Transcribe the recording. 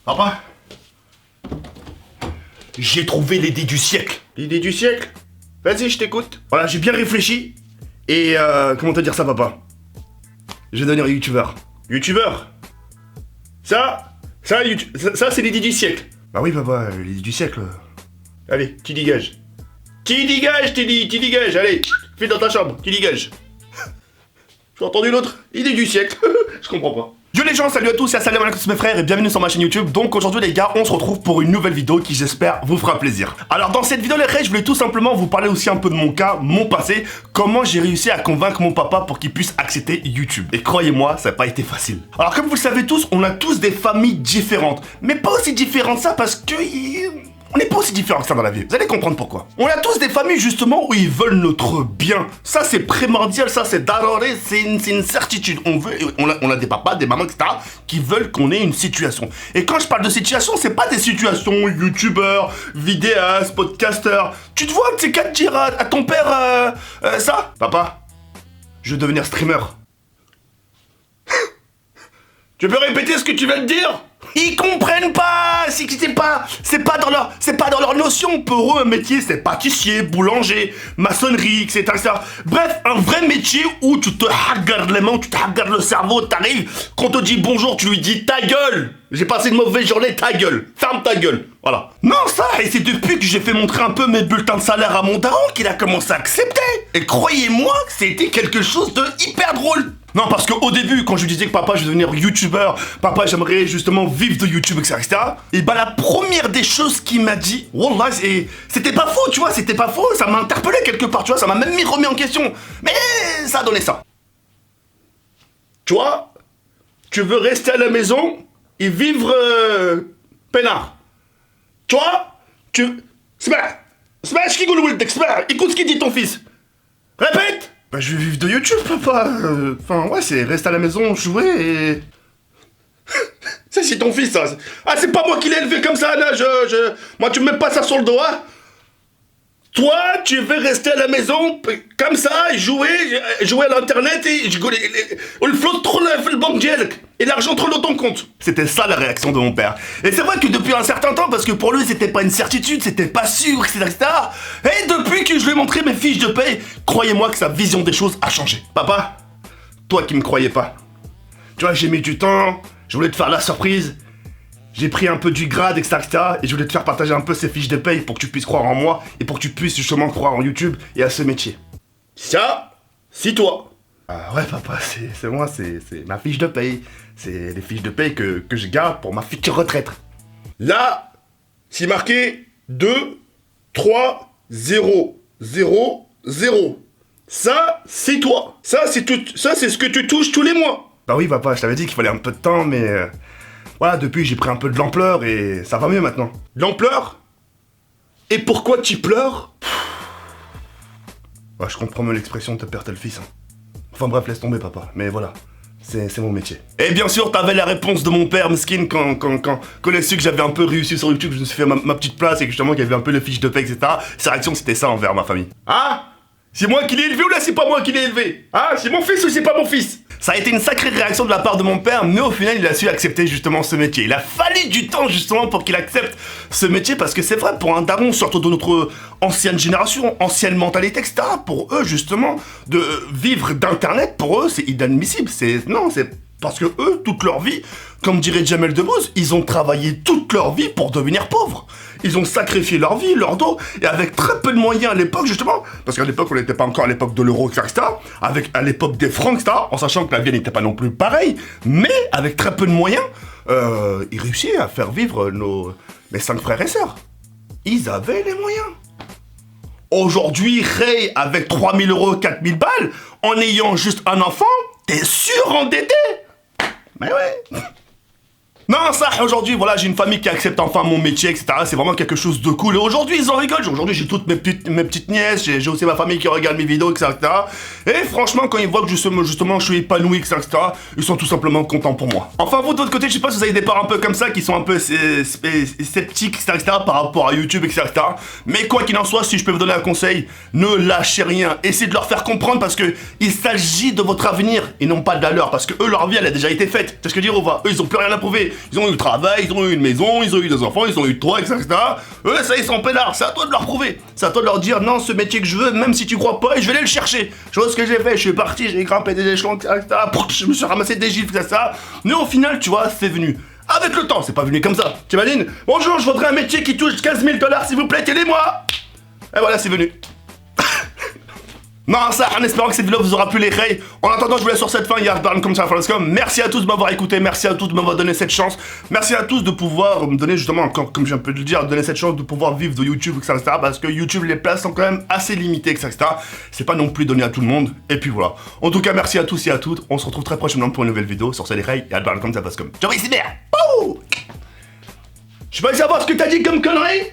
Papa, j'ai trouvé l'idée du siècle. L'idée du siècle? Vas-y, je t'écoute. Voilà, j'ai bien réfléchi. Et comment te dire ça, papa? Je vais devenir youtubeur. Youtubeur? Ça c'est l'idée du siècle. Bah oui, papa, l'idée du siècle. Allez, tu dégages. Tu dégages, t'es dit, tu dégages. Allez, fais dans ta chambre, tu dégages. J'ai entendu l'autre. Idée du siècle. Je comprends pas. Yo les gens, salut à tous et salam alaikum mes frères et bienvenue sur ma chaîne YouTube. Donc aujourd'hui les gars, on se retrouve pour une nouvelle vidéo qui j'espère vous fera plaisir. Alors dans cette vidéo les frères, je voulais tout simplement vous parler aussi un peu de mon cas, mon passé, comment j'ai réussi à convaincre mon papa pour qu'il puisse accepter YouTube. Et croyez-moi, ça n'a pas été facile. Alors comme vous le savez tous, on a tous des familles différentes, mais pas aussi différentes ça parce que... on n'est pas aussi différents que ça dans la vie, vous allez comprendre pourquoi. On a tous des familles justement où ils veulent notre bien. Ça c'est primordial, ça c'est daroré, c'est une certitude. On a des papas, des mamans, etc. qui veulent qu'on ait une situation. Et quand je parle de situation, c'est pas des situations youtubeurs, vidéastes, podcasteurs. Tu te vois un petit cas de dire à ton père ça? Papa, je veux devenir streamer. Tu peux répéter ce que tu viens de dire? Ils comprennent pas, c'est pas dans leur notion. Pour eux, un métier, c'est pâtissier, boulanger, maçonnerie, etc., etc. Bref, un vrai métier où tu te hagardes les mains, tu te hagardes le cerveau, t'arrives, quand on te dit bonjour, tu lui dis ta gueule. J'ai passé une mauvaise journée, ta gueule. Ferme ta gueule. Voilà. Non, ça, et c'est depuis que j'ai fait montrer un peu mes bulletins de salaire à mon daron qu'il a commencé à accepter. Et croyez-moi que c'était quelque chose de hyper drôle. Non, parce qu'au début, quand je lui disais que papa, je vais devenir youtubeur, papa, j'aimerais justement vivre de YouTube, etc., et bah, la première des choses qu'il m'a dit, wallah, c'était pas faux, tu vois, c'était pas faux, ça m'a interpellé quelque part, tu vois, ça m'a même remis en question. Mais ça a donné ça. Toi, tu veux rester à la maison et vivre peinard. Toi, tu... Smash qui goule Wildek, écoute ce qu'il dit ton fils. Répète. Bah je vais vivre de YouTube, papa. Enfin, ouais, c'est rester à la maison, jouer et... Ça, c'est ton fils, ça. Ah, c'est pas moi qui l'ai élevé comme ça, là. Moi, tu me mets pas ça sur le doigt. Toi, tu veux rester à la maison, comme ça, et jouer à l'internet, et le flotte trop le banque dielk, et l'argent trop dans ton compte. C'était ça la réaction de mon père. Et c'est vrai que depuis un certain temps, parce que pour lui, c'était pas une certitude, c'était pas sûr, etc., etc. Et depuis que je lui ai montré mes fiches de paye, croyez-moi que sa vision des choses a changé. Papa, toi qui me croyais pas, tu vois, j'ai mis du temps, je voulais te faire la surprise, j'ai pris un peu du grade, etc., etc. Et je voulais te faire partager un peu ces fiches de paye pour que tu puisses croire en moi et pour que tu puisses justement croire en YouTube et à ce métier. Ça, c'est toi. Ah ouais, papa, c'est moi, c'est ma fiche de paye. C'est les fiches de paye que je garde pour ma future retraite. Là, c'est marqué 2, 3, 0, 0, 0. Ça, c'est toi. Ça, c'est ce que tu touches tous les mois. Bah oui, papa, je t'avais dit qu'il fallait un peu de temps, mais... voilà, depuis j'ai pris un peu de l'ampleur et ça va mieux maintenant. L'ampleur? Et pourquoi tu pleures? Ouais, je comprends mieux l'expression de te perdre le fils. Hein. Enfin bref, laisse tomber papa, mais voilà, c'est mon métier. Et bien sûr, t'avais la réponse de mon père, Mskin, quand il a su que j'avais un peu réussi sur YouTube, je me suis fait ma petite place et que justement qu'il y avait un peu les fiches de paie, etc. Sa réaction c'était ça envers ma famille. Ah? C'est moi qui l'ai élevé ou là c'est pas moi qui l'ai élevé? Ah, c'est mon fils ou c'est pas mon fils? Ça a été une sacrée réaction de la part de mon père, mais au final, il a su accepter justement ce métier. Il a fallu du temps justement pour qu'il accepte ce métier, parce que c'est vrai, pour un daron, surtout de notre ancienne génération, ancienne mentalité, etc., pour eux, justement, de vivre d'Internet, pour eux, c'est inadmissible. C'est parce que eux, toute leur vie, comme dirait Jamel Debbouze, ils ont travaillé toute leur vie pour devenir pauvres. Ils ont sacrifié leur vie, leur dos, et avec très peu de moyens à l'époque, justement, parce qu'à l'époque, on n'était pas encore à l'époque de l'euro, etc., à l'époque des francs, etc., en sachant que la vie n'était pas non plus pareille, mais avec très peu de moyens, ils réussissaient à faire vivre mes 5 frères et sœurs. Ils avaient les moyens. Aujourd'hui, Ray, avec 3000 euros, 4000 balles, en ayant juste un enfant, t'es surendetté. Mais ouais. Non, ça, aujourd'hui, voilà, j'ai une famille qui accepte enfin mon métier, etc. C'est vraiment quelque chose de cool. Et aujourd'hui, ils en rigolent. Aujourd'hui, j'ai toutes mes petites nièces, j'ai aussi ma famille qui regarde mes vidéos, etc. Et franchement, quand ils voient que justement, je suis épanoui, etc., ils sont tout simplement contents pour moi. Enfin, vous, de votre côté, je sais pas si vous avez des parents un peu comme ça, qui sont un peu sceptiques, etc., par rapport à YouTube, etc. Mais quoi qu'il en soit, si je peux vous donner un conseil, ne lâchez rien. Essayez de leur faire comprendre parce que il s'agit de votre avenir et non pas de la leur. Parce que eux, leur vie, elle a déjà été faite. C'est ce que dire, on va. Eux, ils ont plus rien à prouver. ils ont eu le travail, ils ont eu une maison, ils ont eu des enfants, ils ont eu toi, etc. Eux, ça, ils sont peinards. C'est à toi de leur prouver. C'est à toi de leur dire, non, ce métier que je veux, même si tu crois pas, et je vais aller le chercher. Je vois ce que j'ai fait, je suis parti, j'ai grimpé des échelons, etc. Je me suis ramassé des gifles, etc. Mais au final, tu vois, c'est venu. Avec le temps, c'est pas venu comme ça. T'imagines? Bonjour, je voudrais un métier qui touche 15 000 $, s'il vous plaît, aidez-moi. Et voilà, c'est venu. Non, ça, en espérant que cette vidéo vous aura plu les reilles. En attendant, je vous laisse sur cette fin. Il y a Barn comme ça, merci à tous de m'avoir écouté, merci à tous de m'avoir donné cette chance. Merci à tous de pouvoir me donner justement, comme j'ai un peu de le dire, donner cette chance de pouvoir vivre de YouTube, etc. Parce que YouTube, les places sont quand même assez limitées, etc. C'est pas non plus donné à tout le monde. Et puis voilà. En tout cas, merci à tous et à toutes. On se retrouve très prochainement pour une nouvelle vidéo sur les reilles. Il y a Barn comme ça, ciao, ici, merde. Je sais pas savoir ce que t'as dit comme connerie.